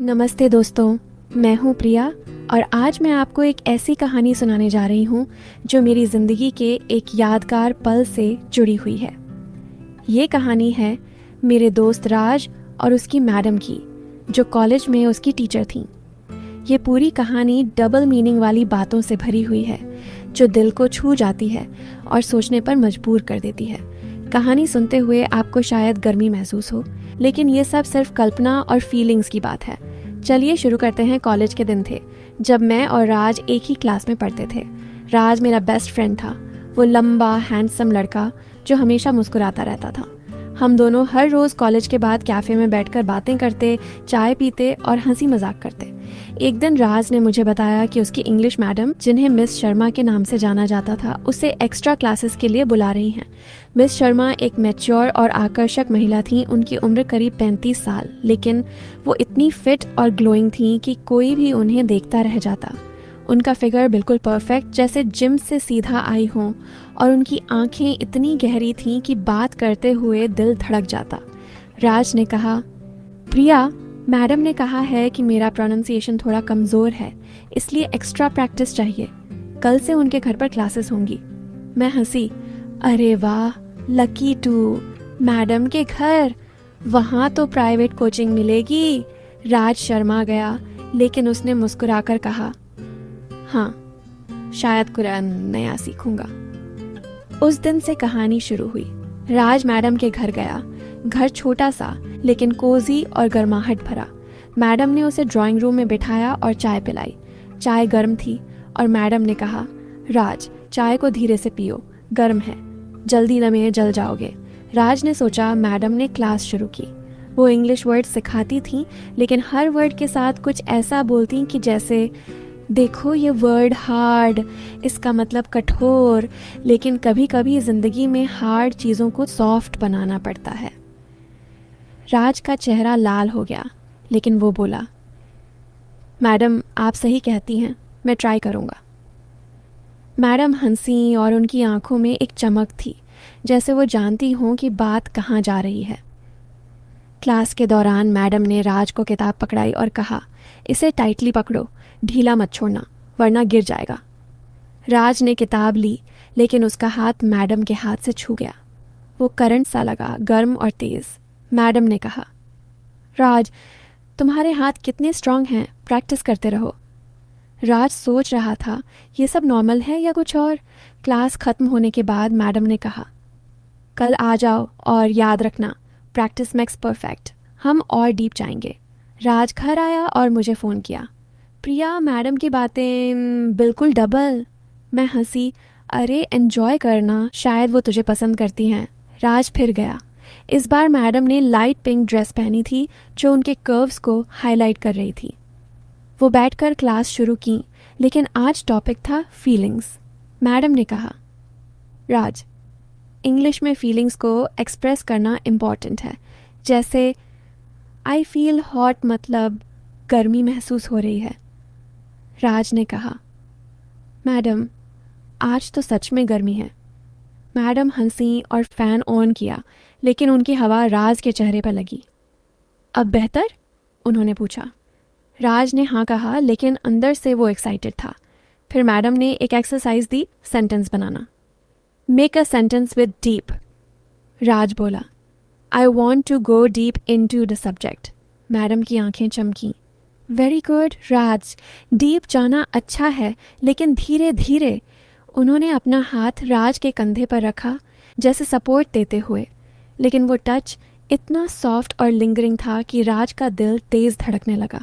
नमस्ते दोस्तों, मैं हूँ प्रिया और आज मैं आपको एक ऐसी कहानी सुनाने जा रही हूँ जो मेरी ज़िंदगी के एक यादगार पल से जुड़ी हुई है। ये कहानी है मेरे दोस्त राज और उसकी मैडम की, जो कॉलेज में उसकी टीचर थीं। ये पूरी कहानी डबल मीनिंग वाली बातों से भरी हुई है, जो दिल को छू जाती है और सोचने पर मजबूर कर देती है। कहानी सुनते हुए आपको शायद गर्मी महसूस हो, लेकिन ये सब सिर्फ कल्पना और फीलिंग्स की बात है। चलिए शुरू करते हैं। कॉलेज के दिन थे जब मैं और राज एक ही क्लास में पढ़ते थे। राज मेरा बेस्ट फ्रेंड था, वो लंबा हैंडसम लड़का जो हमेशा मुस्कुराता रहता था। हम दोनों हर रोज़ कॉलेज के बाद कैफ़े में बैठकर बातें करते, चाय पीते और हंसी मजाक करते। एक दिन राज ने मुझे बताया कि उसकी इंग्लिश मैडम, जिन्हें मिस शर्मा के नाम से जाना जाता था, उसे एक्स्ट्रा क्लासेस के लिए बुला रही हैं। मिस शर्मा एक मैच्योर और आकर्षक महिला थीं। उनकी उम्र करीब 35 साल, लेकिन वो इतनी फिट और ग्लोइंग थीं कि कोई भी उन्हें देखता रह जाता। उनका फिगर बिल्कुल परफेक्ट, जैसे जिम से सीधा आई हों, और उनकी आंखें इतनी गहरी थीं कि बात करते हुए दिल धड़क जाता। राज ने कहा, प्रिया, मैडम ने कहा है कि मेरा प्रोनाउंसिएशन थोड़ा कमज़ोर है, इसलिए एक्स्ट्रा प्रैक्टिस चाहिए। कल से उनके घर पर क्लासेस होंगी। मैं हंसी, अरे वाह, लकी टू, मैडम के घर, वहाँ तो प्राइवेट कोचिंग मिलेगी। राज शर्मा गया, लेकिन उसने मुस्कुराकर कहा, हाँ, शायद कुरान नया सीखूंगा। उस दिन से कहानी शुरू हुई। राज मैडम के घर गया। घर छोटा सा, लेकिन कोजी और गर्माहट भरा। मैडम ने उसे ड्राइंग रूम में बिठाया और चाय पिलाई। चाय गर्म थी और मैडम ने कहा, राज, चाय को धीरे से पियो, गर्म है, जल्दी न में जल जाओगे। राज ने सोचा मैडम ने क्लास शुरू की। वो इंग्लिश वर्ड सिखाती थीं, लेकिन हर वर्ड के साथ कुछ ऐसा बोलती कि जैसे, देखो ये वर्ड हार्ड, इसका मतलब कठोर, लेकिन कभी कभी ज़िंदगी में हार्ड चीज़ों को सॉफ्ट बनाना पड़ता है। राज का चेहरा लाल हो गया, लेकिन वो बोला, मैडम आप सही कहती हैं, मैं ट्राई करूँगा। मैडम हंसी और उनकी आंखों में एक चमक थी, जैसे वो जानती हों कि बात कहाँ जा रही है। क्लास के दौरान मैडम ने राज को किताब पकड़ाई और कहा, इसे टाइटली पकड़ो, ढीला मत छोड़ना, वरना गिर जाएगा। राज ने किताब ली, लेकिन उसका हाथ मैडम के हाथ से छू गया। वो करंट सा लगा, गर्म और तेज। मैडम ने कहा, राज, तुम्हारे हाथ कितने स्ट्रांग हैं, प्रैक्टिस करते रहो। राज सोच रहा था, ये सब नॉर्मल है या कुछ और। क्लास खत्म होने के बाद मैडम ने कहा, कल आ जाओ और याद रखना, प्रैक्टिस मेक्स परफेक्ट, हम और डीप जाएंगे। राज घर आया और मुझे फ़ोन किया, प्रिया, मैडम की बातें बिल्कुल डबल। मैं हंसी, अरे एन्जॉय करना, शायद वो तुझे पसंद करती हैं। राज फिर गया। इस बार मैडम ने लाइट पिंक ड्रेस पहनी थी, जो उनके कर्व्स को हाईलाइट कर रही थी। वो बैठकर क्लास शुरू की, लेकिन आज टॉपिक था फीलिंग्स। मैडम ने कहा, राज, इंग्लिश में फीलिंग्स को एक्सप्रेस करना इम्पॉर्टेंट है। जैसे आई फील हॉट, मतलब गर्मी महसूस हो रही है। राज ने कहा, मैडम, आज तो सच में गर्मी है। मैडम हंसी और फ़ैन ऑन किया, लेकिन उनकी हवा राज के चेहरे पर लगी। अब बेहतर? उन्होंने पूछा। राज ने हाँ कहा, लेकिन अंदर से वो एक्साइटेड था। फिर मैडम ने एक एक्सरसाइज दी, सेंटेंस बनाना। Make a sentence with deep. Raj बोला, I want to go deep into the subject. Madam की आंखें चमकी। वेरी गुड राज, डीप जाना अच्छा है, लेकिन धीरे धीरे। उन्होंने अपना हाथ राज के कंधे पर रखा, जैसे सपोर्ट देते हुए, लेकिन वो टच इतना सॉफ्ट और लिंगरिंग था कि राज का दिल तेज़ धड़कने लगा।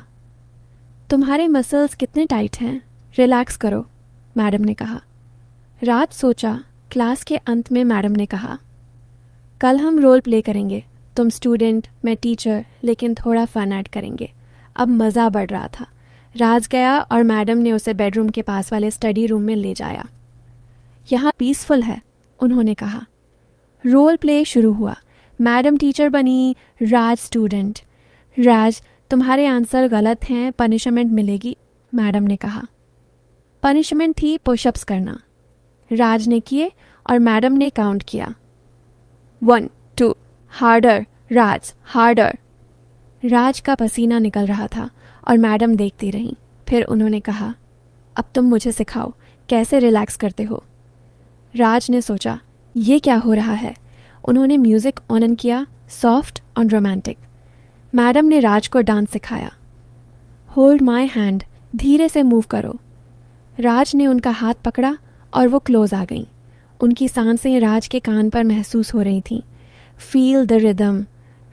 तुम्हारे मसल्स कितने टाइट हैं, रिलैक्स करो, मैडम ने कहा। राज सोचा। क्लास के अंत में मैडम ने कहा, कल हम रोल प्ले करेंगे, तुम स्टूडेंट, मैं टीचर, लेकिन थोड़ा फन ऐड करेंगे। अब मज़ा बढ़ रहा था। राज गया और मैडम ने उसे बेडरूम के पास वाले स्टडी रूम में ले जाया। यहाँ पीसफुल है, उन्होंने कहा। रोल प्ले शुरू हुआ। मैडम टीचर बनी, राज स्टूडेंट। राज, तुम्हारे आंसर गलत हैं, पनिशमेंट मिलेगी, मैडम ने कहा। पनिशमेंट थी पुशअप्स करना। राज ने किए और मैडम ने काउंट किया। 1 2, हार्डर, राज, हार्डर। राज का पसीना निकल रहा था और मैडम देखती रहीं। फिर उन्होंने कहा, अब तुम मुझे सिखाओ कैसे रिलैक्स करते हो। राज ने सोचा, ये क्या हो रहा है। उन्होंने म्यूज़िक ऑन किया, सॉफ्ट और रोमांटिक। मैडम ने राज को डांस सिखाया। होल्ड माई हैंड, धीरे से मूव करो। राज ने उनका हाथ पकड़ा और वो क्लोज आ गईं। उनकी सांसें राज के कान पर महसूस हो रही थीं। Feel the rhythm.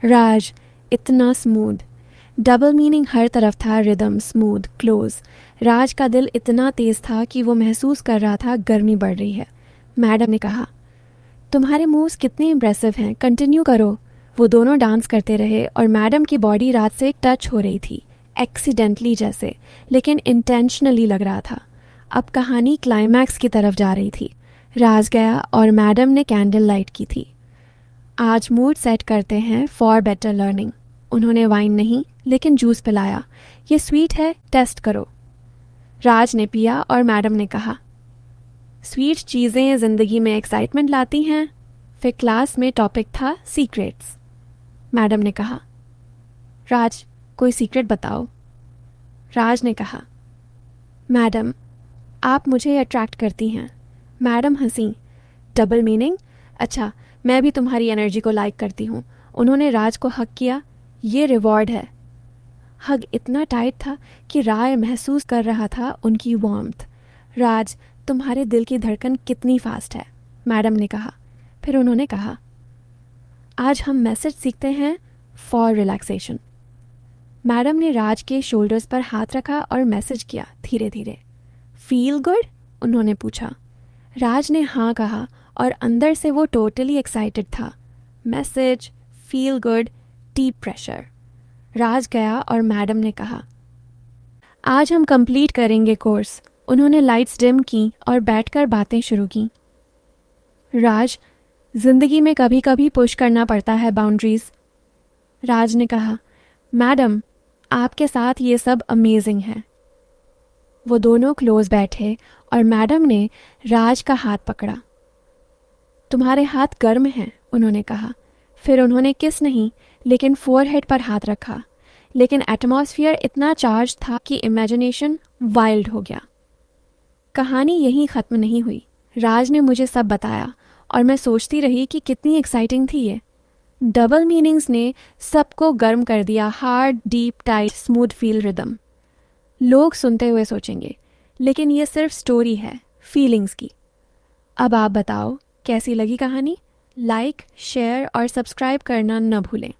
राज, इतना स्मूथ। डबल मीनिंग हर तरफ था, रिदम, स्मूथ, क्लोज। राज का दिल इतना तेज था कि वो महसूस कर रहा था गर्मी बढ़ रही है। मैडम ने कहा, तुम्हारे मूव्स कितने इम्प्रेसिव हैं, कंटिन्यू करो। वो दोनों डांस करते रहे और मैडम की बॉडी राज से टच हो रही थी, एक्सीडेंटली जैसे, लेकिन इंटेंशनली लग रहा था। अब कहानी क्लाइमैक्स की तरफ जा रही थी। राज गया और मैडम ने कैंडल लाइट की थी। आज मूड सेट करते हैं फॉर बेटर लर्निंग। उन्होंने वाइन नहीं लेकिन जूस पिलाया। ये स्वीट है, टेस्ट करो। राज ने पिया और मैडम ने कहा, स्वीट चीज़ें ज़िंदगी में एक्साइटमेंट लाती हैं। फिर क्लास में टॉपिक था सीक्रेट्स। मैडम ने कहा, राज, कोई सीक्रेट बताओ। राज ने कहा, मैडम, आप मुझे अट्रैक्ट करती हैं। मैडम हंसी। Double meaning? अच्छा, मैं भी तुम्हारी एनर्जी को लाइक करती हूँ। उन्होंने राज को हग किया। ये रिवॉर्ड है। हग इतना टाइट था कि राय महसूस कर रहा था उनकी वार्मथ। राज, तुम्हारे दिल की धड़कन कितनी फास्ट है, मैडम ने कहा। फिर उन्होंने कहा, आज हम मैसेज सीखते हैं फॉर रिलैक्सेशन। मैडम ने राज के शोल्डर्स पर हाथ रखा और मैसेज किया धीरे धीरे। Feel good? उन्होंने पूछा। राज ने हाँ कहा और अंदर से वो टोटली एक्साइटेड था। Massage, feel good, deep pressure. Raj गया और मैडम ने कहा, आज हम कंप्लीट करेंगे कोर्स। उन्होंने लाइट्स डिम की और बैठकर बातें शुरू की। राज, जिंदगी में कभी कभी पुश करना पड़ता है बाउंड्रीज। राज ने कहा, मैडम, आपके साथ ये सब अमेजिंग है। वो दोनों क्लोज बैठे और मैडम ने राज का हाथ पकड़ा। तुम्हारे हाथ गर्म हैं, उन्होंने कहा। फिर उन्होंने किस नहीं लेकिन फोरहेड पर हाथ रखा। लेकिन एटमॉस्फेयर इतना चार्ज था कि इमेजिनेशन वाइल्ड हो गया। कहानी यहीं ख़त्म नहीं हुई। राज ने मुझे सब बताया और मैं सोचती रही कि कितनी एक्साइटिंग थी ये। डबल मीनिंग्स ने सबको गर्म कर दिया। Hard, deep, tight, smooth feel rhythm. लोग सुनते हुए सोचेंगे, लेकिन ये सिर्फ स्टोरी है फीलिंग्स की। अब आप बताओ कैसी लगी कहानी। लाइक, शेयर और सब्सक्राइब करना न भूलें।